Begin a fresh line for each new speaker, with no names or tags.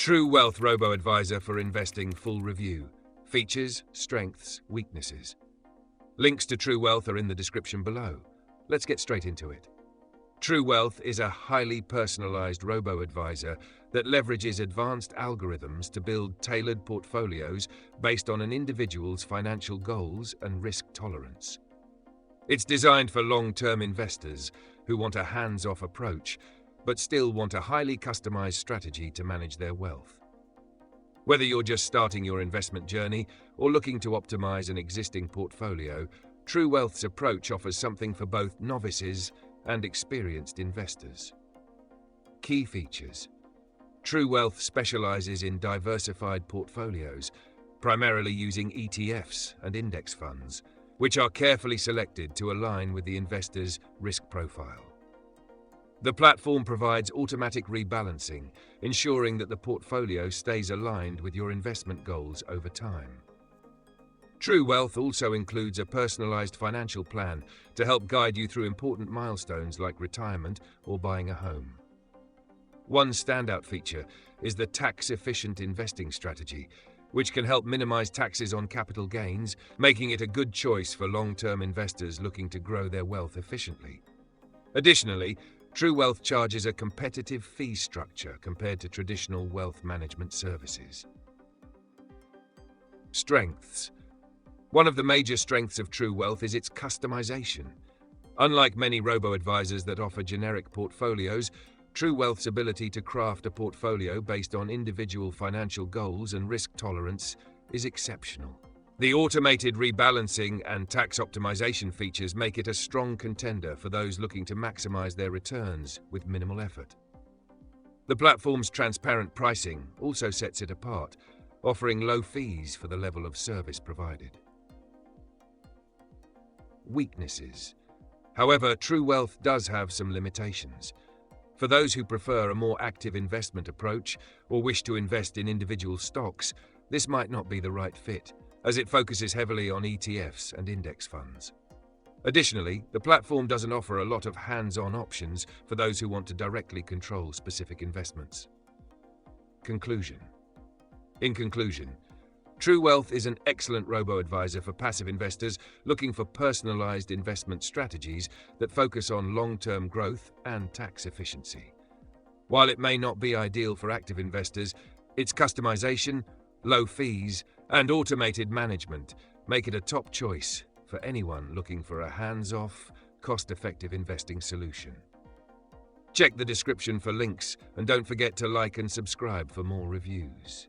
True Wealth Robo-advisor for investing full review. Features, strengths, weaknesses. Links to True Wealth are in the description below. Let's get straight into it. True Wealth is a highly personalized robo-advisor that leverages advanced algorithms to build tailored portfolios based on an individual's financial goals and risk tolerance. It's designed for long-term investors who want a hands-off approach, but still want a highly customized strategy to manage their wealth. Whether you're just starting your investment journey or looking to optimize an existing portfolio, True Wealth's approach offers something for both novices and experienced investors. Key features. True Wealth specializes in diversified portfolios, primarily using ETFs and index funds, which are carefully selected to align with the investor's risk profile. The platform provides automatic rebalancing, ensuring that the portfolio stays aligned with your investment goals over time. True Wealth also includes a personalized financial plan to help guide you through important milestones like retirement or buying a home. One standout feature is the tax-efficient investing strategy, which can help minimize taxes on capital gains, making it a good choice for long-term investors looking to grow their wealth efficiently. Additionally, True Wealth charges a competitive fee structure compared to traditional wealth management services. Strengths. One of the major strengths of True Wealth is its customization. Unlike many robo-advisors that offer generic portfolios, True Wealth's ability to craft a portfolio based on individual financial goals and risk tolerance is exceptional. The automated rebalancing and tax optimization features make it a strong contender for those looking to maximize their returns with minimal effort. The platform's transparent pricing also sets it apart, offering low fees for the level of service provided. Weaknesses. However, True Wealth does have some limitations. For those who prefer a more active investment approach or wish to invest in individual stocks, this might not be the right fit, as it focuses heavily on ETFs and index funds. Additionally, the platform doesn't offer a lot of hands-on options for those who want to directly control specific investments. Conclusion. In conclusion, True Wealth is an excellent robo-advisor for passive investors looking for personalized investment strategies that focus on long-term growth and tax efficiency. While it may not be ideal for active investors, its customization, low fees, and automated management make it a top choice for anyone looking for a hands-off, cost-effective investing solution. Check the description for links and don't forget to like and subscribe for more reviews.